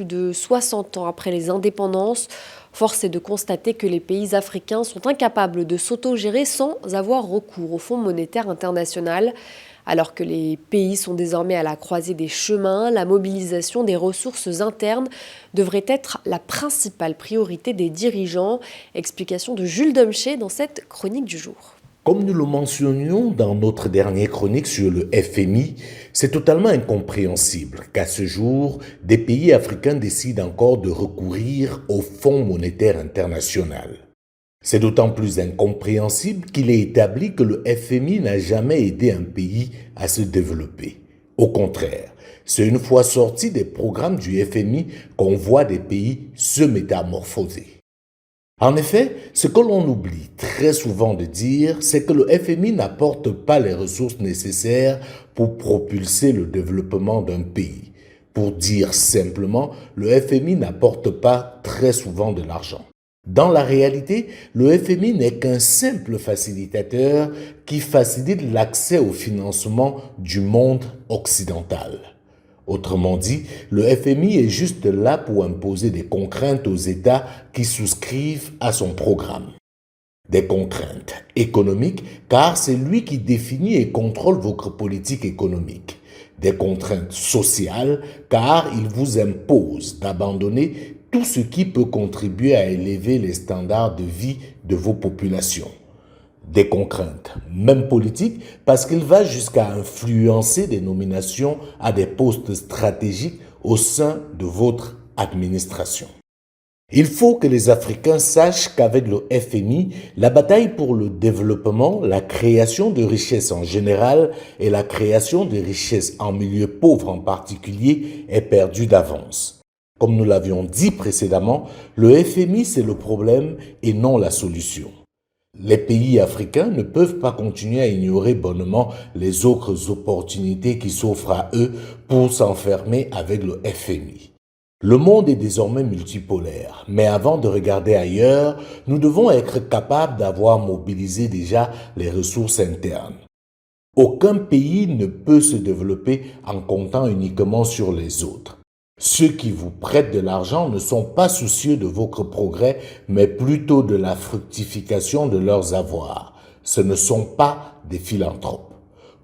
Plus de 60 ans après les indépendances, force est de constater que les pays africains sont incapables de s'autogérer sans avoir recours au Fonds monétaire international. Alors que les pays sont désormais à la croisée des chemins, la mobilisation des ressources internes devrait être la principale priorité des dirigeants. Explication de Jules Domché dans cette chronique du jour. Comme nous le mentionnions dans notre dernière chronique sur le FMI, c'est totalement incompréhensible qu'à ce jour, des pays africains décident encore de recourir au Fonds monétaire international. C'est d'autant plus incompréhensible qu'il est établi que le FMI n'a jamais aidé un pays à se développer. Au contraire, c'est une fois sorti des programmes du FMI qu'on voit des pays se métamorphoser. En effet, ce que l'on oublie très souvent de dire, c'est que le FMI n'apporte pas les ressources nécessaires pour propulser le développement d'un pays. Pour dire simplement, le FMI n'apporte pas très souvent de l'argent. Dans la réalité, le FMI n'est qu'un simple facilitateur qui facilite l'accès au financement du monde occidental. Autrement dit, le FMI est juste là pour imposer des contraintes aux États qui souscrivent à son programme. Des contraintes économiques, car c'est lui qui définit et contrôle votre politique économique. Des contraintes sociales, car il vous impose d'abandonner tout ce qui peut contribuer à élever les standards de vie de vos populations. Des contraintes, même politiques, parce qu'il va jusqu'à influencer des nominations à des postes stratégiques au sein de votre administration. Il faut que les Africains sachent qu'avec le FMI, la bataille pour le développement, la création de richesses en général et la création de richesses en milieu pauvre en particulier est perdue d'avance. Comme nous l'avions dit précédemment, le FMI c'est le problème et non la solution. Les pays africains ne peuvent pas continuer à ignorer bonnement les autres opportunités qui s'offrent à eux pour s'enfermer avec le FMI. Le monde est désormais multipolaire, mais avant de regarder ailleurs, nous devons être capables d'avoir mobilisé déjà les ressources internes. Aucun pays ne peut se développer en comptant uniquement sur les autres. Ceux qui vous prêtent de l'argent ne sont pas soucieux de votre progrès, mais plutôt de la fructification de leurs avoirs. Ce ne sont pas des philanthropes.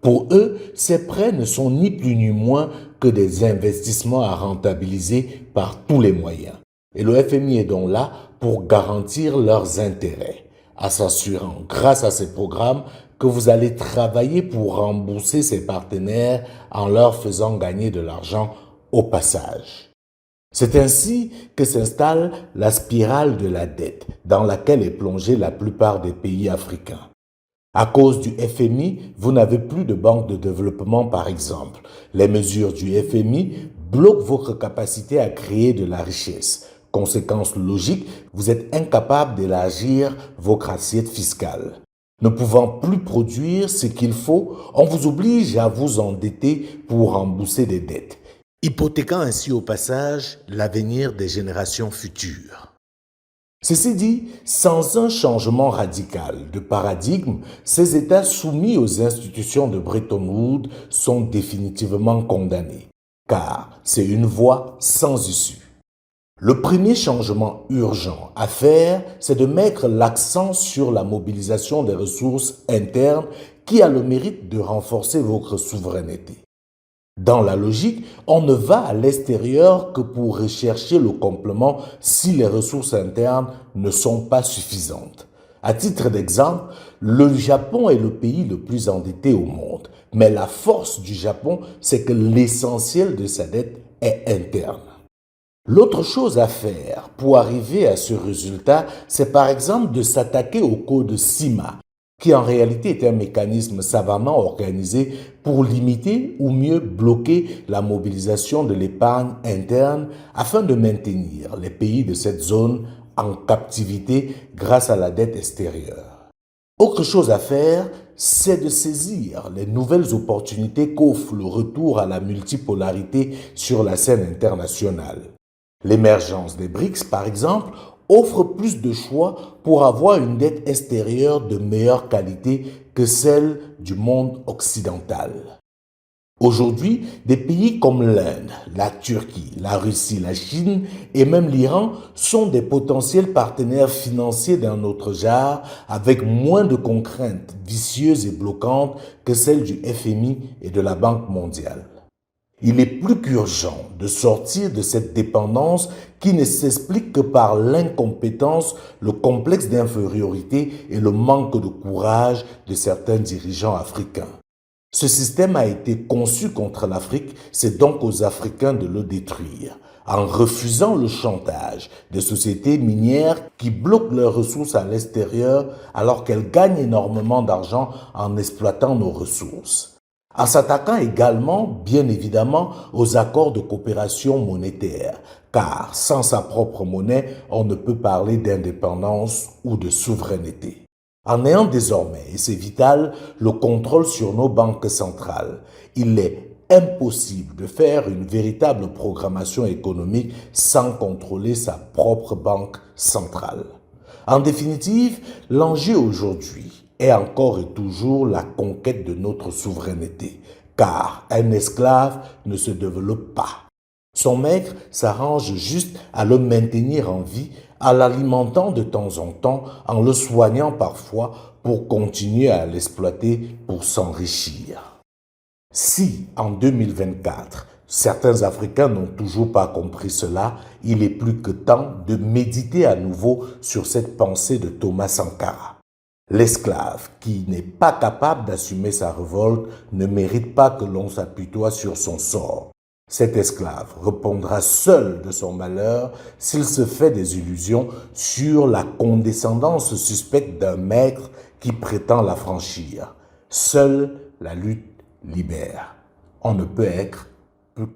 Pour eux, ces prêts ne sont ni plus ni moins que des investissements à rentabiliser par tous les moyens. Et le FMI est donc là pour garantir leurs intérêts, en s'assurant, grâce à ces programmes, que vous allez travailler pour rembourser ces partenaires en leur faisant gagner de l'argent au passage. C'est ainsi que s'installe la spirale de la dette dans laquelle est plongée la plupart des pays africains. À cause du FMI, vous n'avez plus de banque de développement par exemple. Les mesures du FMI bloquent votre capacité à créer de la richesse. Conséquence logique, vous êtes incapable d'élargir votre assiette fiscale. Ne pouvant plus produire ce qu'il faut, on vous oblige à vous endetter pour rembourser des dettes, hypothéquant ainsi au passage l'avenir des générations futures. Ceci dit, sans un changement radical de paradigme, ces États soumis aux institutions de Bretton Woods sont définitivement condamnés, car c'est une voie sans issue. Le premier changement urgent à faire, c'est de mettre l'accent sur la mobilisation des ressources internes qui a le mérite de renforcer votre souveraineté. Dans la logique, on ne va à l'extérieur que pour rechercher le complément si les ressources internes ne sont pas suffisantes. À titre d'exemple, le Japon est le pays le plus endetté au monde, mais la force du Japon, c'est que l'essentiel de sa dette est interne. L'autre chose à faire pour arriver à ce résultat, c'est par exemple de s'attaquer au code CIMA, qui en réalité est un mécanisme savamment organisé pour limiter ou mieux bloquer la mobilisation de l'épargne interne afin de maintenir les pays de cette zone en captivité grâce à la dette extérieure. Autre chose à faire, c'est de saisir les nouvelles opportunités qu'offre le retour à la multipolarité sur la scène internationale. L'émergence des BRICS, par exemple, offre plus de choix pour avoir une dette extérieure de meilleure qualité que celle du monde occidental. Aujourd'hui, des pays comme l'Inde, la Turquie, la Russie, la Chine et même l'Iran sont des potentiels partenaires financiers d'un autre genre avec moins de contraintes vicieuses et bloquantes que celles du FMI et de la Banque mondiale. Il est plus qu'urgent de sortir de cette dépendance qui ne s'explique que par l'incompétence, le complexe d'infériorité et le manque de courage de certains dirigeants africains. Ce système a été conçu contre l'Afrique, c'est donc aux Africains de le détruire, en refusant le chantage des sociétés minières qui bloquent leurs ressources à l'extérieur alors qu'elles gagnent énormément d'argent en exploitant nos ressources. En s'attaquant également, bien évidemment, aux accords de coopération monétaire, car sans sa propre monnaie, on ne peut parler d'indépendance ou de souveraineté. En ayant désormais, et c'est vital, le contrôle sur nos banques centrales, il est impossible de faire une véritable programmation économique sans contrôler sa propre banque centrale. En définitive, l'enjeu aujourd'hui est encore et toujours la conquête de notre souveraineté, car un esclave ne se développe pas. Son maître s'arrange juste à le maintenir en vie, en l'alimentant de temps en temps, en le soignant parfois pour continuer à l'exploiter pour s'enrichir. Si, en 2024, certains Africains n'ont toujours pas compris cela, il est plus que temps de méditer à nouveau sur cette pensée de Thomas Sankara. L'esclave qui n'est pas capable d'assumer sa révolte ne mérite pas que l'on s'apitoie sur son sort. Cet esclave répondra seul de son malheur s'il se fait des illusions sur la condescendance suspecte d'un maître qui prétend l'affranchir. Seule la lutte libère. On ne peut être plus clair.